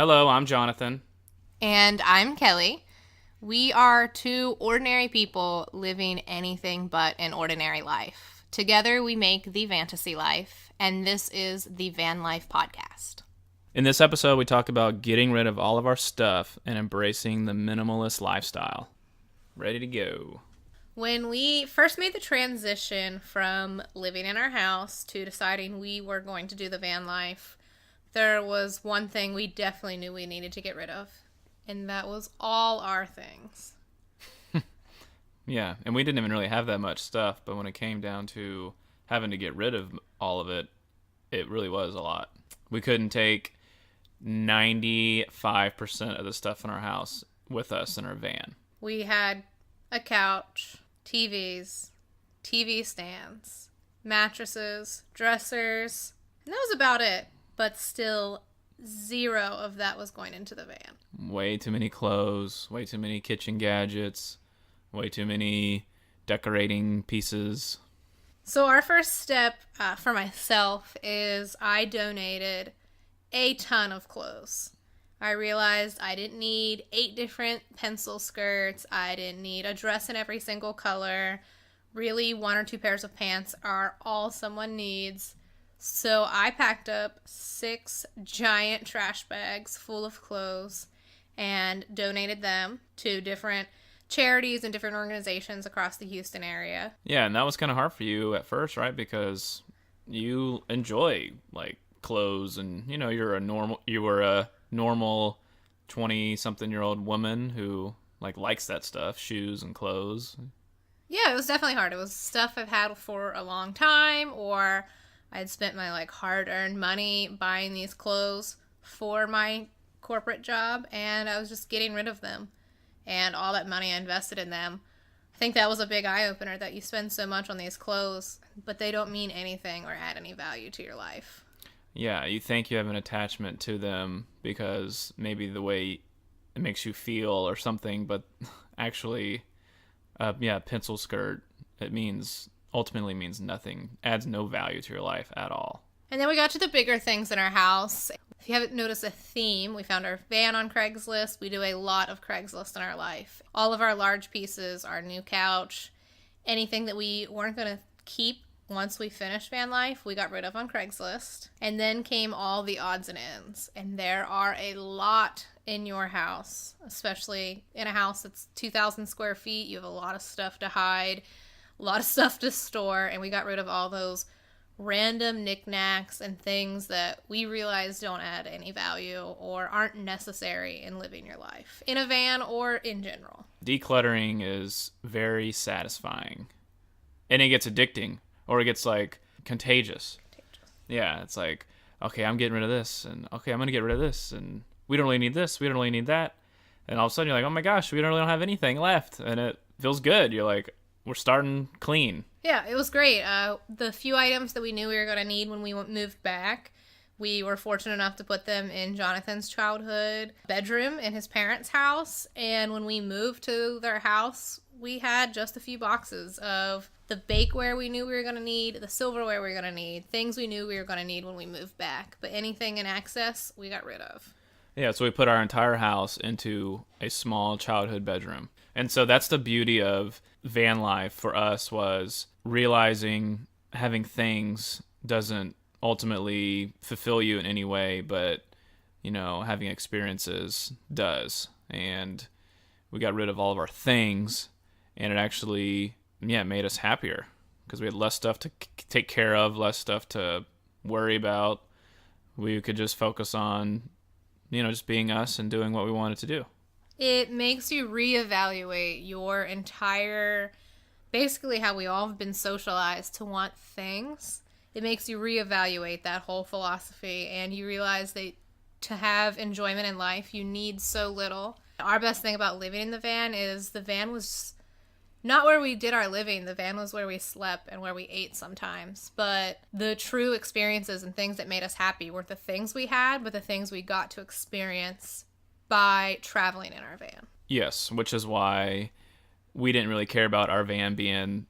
Hello, I'm Jonathan. And I'm Kelly. We are two ordinary people living anything but an ordinary life. Together we make the Fantasy Life, and this is the Van Life Podcast. In this episode, we talk about getting rid of all of our stuff and embracing the minimalist lifestyle. Ready to go. When we first made the transition from living in our house to deciding we were going to do the van life, there was one thing we definitely knew we needed to get rid of, and that was all our things. Yeah, and we didn't even really have that much stuff, but when it came down to having to get rid of all of it, it really was a lot. We couldn't take 95% of the stuff in our house with us in our van. We had a couch, TVs, TV stands, mattresses, dressers, and that was about it. But still, zero of that was going into the van. Way too many clothes, way too many kitchen gadgets, way too many decorating pieces. So our first step for myself is I donated a ton of clothes. I realized I didn't need 8 different pencil skirts. I didn't need a dress in every single color. Really, 1 or 2 pairs of pants are all someone needs. So I packed up 6 giant trash bags full of clothes and donated them to different charities and different organizations across the Houston area. Yeah, and that was kind of hard for you at first, right? Because you enjoy clothes, and you were a normal 20-something-year-old woman who likes that stuff, shoes and clothes. Yeah, it was definitely hard. It was stuff I've had for a long time, or I'd spent my hard-earned money buying these clothes for my corporate job, and I was just getting rid of them. And all that money I invested in them. I think that was a big eye-opener, that you spend so much on these clothes, but they don't mean anything or add any value to your life. Yeah, you think you have an attachment to them because maybe the way it makes you feel or something, but actually, pencil skirt, ultimately means nothing, adds no value to your life at all. And then we got to the bigger things in our house. If you haven't noticed a theme, we found our van on Craigslist. We do a lot of Craigslist in our life. All of our large pieces, our new couch, anything that we weren't going to keep once we finished van life, we got rid of on Craigslist. And then came all the odds and ends. And there are a lot in your house, especially in a house that's 2,000 square feet. You have a lot of stuff to hide, a lot of stuff to store, and we got rid of all those random knickknacks and things that we realize don't add any value or aren't necessary in living your life, in a van or in general. Decluttering is very satisfying. And it gets addicting, or it gets contagious. Yeah, it's okay, I'm getting rid of this, and okay, I'm going to get rid of this, and we don't really need this, we don't really need that. And all of a sudden you're oh my gosh, we don't really have anything left, and it feels good. You're we're starting clean. Yeah, it was great. The few items that we knew we were going to need when we moved back, we were fortunate enough to put them in Jonathan's childhood bedroom in his parents' house. And when we moved to their house, we had just a few boxes of the bakeware we knew we were going to need, the silverware we were going to need, things we knew we were going to need when we moved back. But anything in excess, we got rid of. Yeah, so we put our entire house into a small childhood bedroom. And so that's the beauty of van life for us, was realizing having things doesn't ultimately fulfill you in any way, but, having experiences does. And we got rid of all of our things, and it actually, made us happier because we had less stuff to take care of, less stuff to worry about. We could just focus on, just being us and doing what we wanted to do. It makes you reevaluate your entire, basically how we all have been socialized to want things. It makes you reevaluate that whole philosophy, and you realize that to have enjoyment in life, you need so little. Our best thing about living in the van is the van was not where we did our living. The van was where we slept and where we ate sometimes. But the true experiences and things that made us happy weren't the things we had, but the things we got to experience by traveling in our van. Yes, which is why we didn't really care about our van being,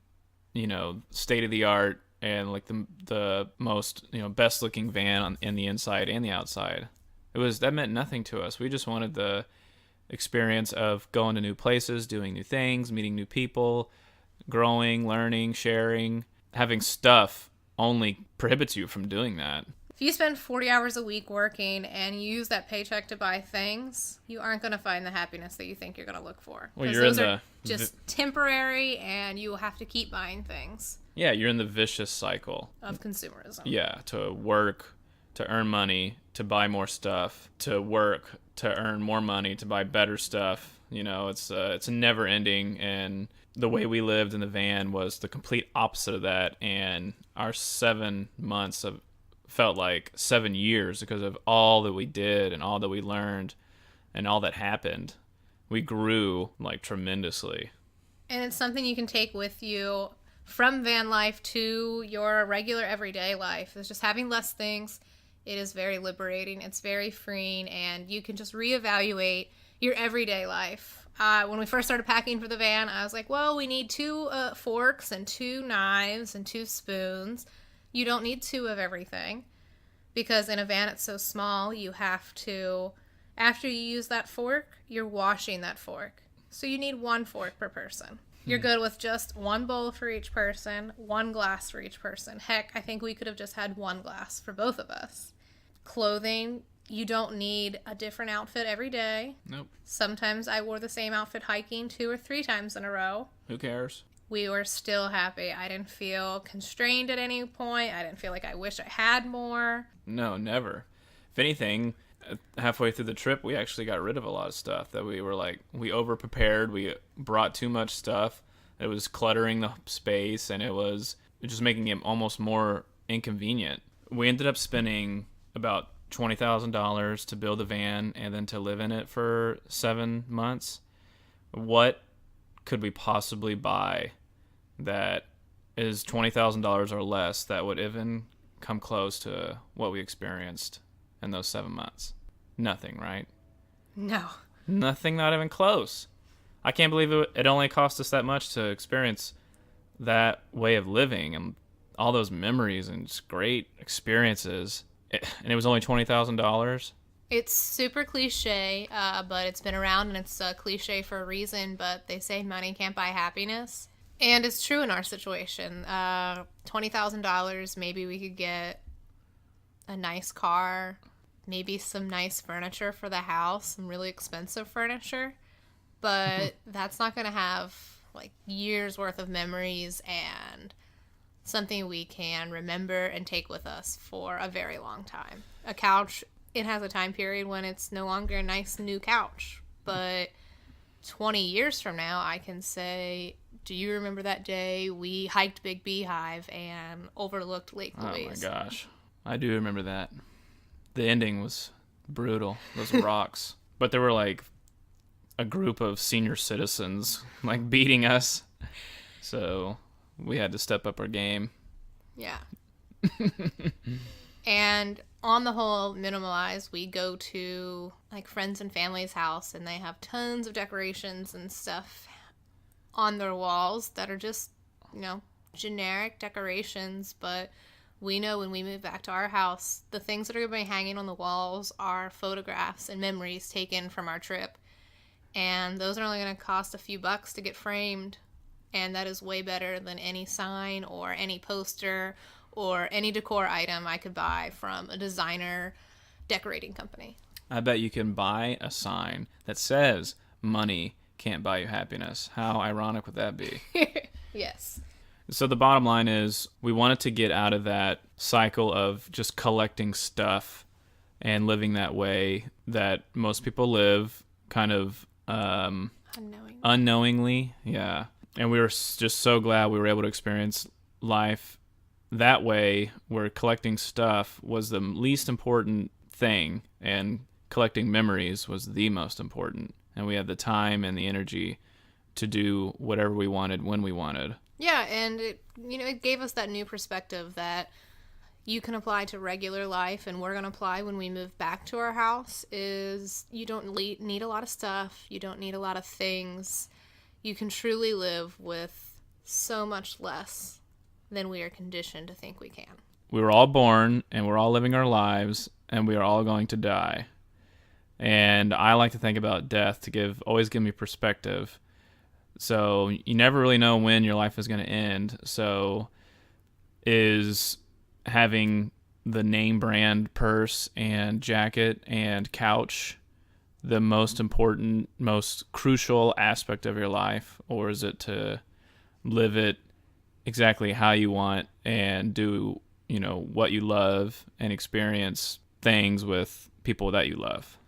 state of the art and the most, best looking van in the inside and the outside. That meant nothing to us. We just wanted the experience of going to new places, doing new things, meeting new people, growing, learning, sharing. Having stuff only prohibits you from doing that. If you spend 40 hours a week working and you use that paycheck to buy things, you aren't going to find the happiness that you think you're going to look for. Well, Because those are just temporary, and you will have to keep buying things. Yeah, you're in the vicious cycle of consumerism. Yeah, to work, to earn money, to buy more stuff, to work, to earn more money, to buy better stuff. It's a never ending, and the way we lived in the van was the complete opposite of that, and our 7 months felt like 7 years because of all that we did and all that we learned and all that happened. We grew like tremendously. And it's something you can take with you from van life to your regular everyday life. It's just having less things. It is very liberating. It's very freeing, and you can just reevaluate your everyday life. When we first started packing for the van, I was like, well, we need 2 forks and 2 knives and 2 spoons. You don't need 2 of everything, because in a van it's so small, you have to, after you use that fork, you're washing that fork. So you need 1 fork per person. You're good with just 1 bowl for each person, 1 glass for each person. Heck, I think we could have just had 1 glass for both of us. Clothing, you don't need a different outfit every day. Nope. Sometimes I wore the same outfit hiking 2 or 3 times in a row. Who cares? We were still happy. I didn't feel constrained at any point. I didn't feel like I wish I had more. No, never. If anything, halfway through the trip, we actually got rid of a lot of stuff that we over prepared. We brought too much stuff. It was cluttering the space, and it was just making it almost more inconvenient. We ended up spending about $20,000 to build a van and then to live in it for 7 months. What could we possibly buy that is $20,000 or less that would even come close to what we experienced in those 7 months? Nothing, right? No. Nothing, not even close. I can't believe it only cost us that much to experience that way of living and all those memories and just great experiences. And it was only $20,000. It's super cliche, but it's been around, and it's a cliche for a reason, but they say money can't buy happiness. And it's true in our situation. $20,000, maybe we could get a nice car, maybe some nice furniture for the house, some really expensive furniture. But that's not going to have like years worth of memories and something we can remember and take with us for a very long time. A couch, it has a time period when it's no longer a nice new couch. But 20 years from now, I can say, do you remember that day we hiked Big Beehive and overlooked Lake Louise? Oh my gosh. I do remember that. The ending was brutal. Those rocks. But there were like a group of senior citizens like beating us. So we had to step up our game. Yeah. And on the whole, minimalize, we go to like friends and family's house, and they have tons of decorations and stuff on their walls that are just, generic decorations. But we know when we move back to our house, the things that are going to be hanging on the walls are photographs and memories taken from our trip. And those are only going to cost a few bucks to get framed. And that is way better than any sign or any poster or any decor item I could buy from a designer decorating company. I bet you can buy a sign that says money can't buy you happiness. How ironic would that be? Yes. So the bottom line is we wanted to get out of that cycle of just collecting stuff and living that way that most people live, kind of unknowingly. Yeah. And we were just so glad we were able to experience life that way, where collecting stuff was the least important thing and collecting memories was the most important. And we had the time and the energy to do whatever we wanted when we wanted. Yeah, and it gave us that new perspective that you can apply to regular life, and we're going to apply when we move back to our house, is you don't need a lot of stuff. You don't need a lot of things. You can truly live with so much less than we are conditioned to think we can. We were all born, and we're all living our lives, and we are all going to die. And I like to think about death to always give me perspective. So you never really know when your life is going to end. So is having the name brand purse and jacket and couch the most important, most crucial aspect of your life? Or is it to live it exactly how you want and do, what you love and experience things with people that you love?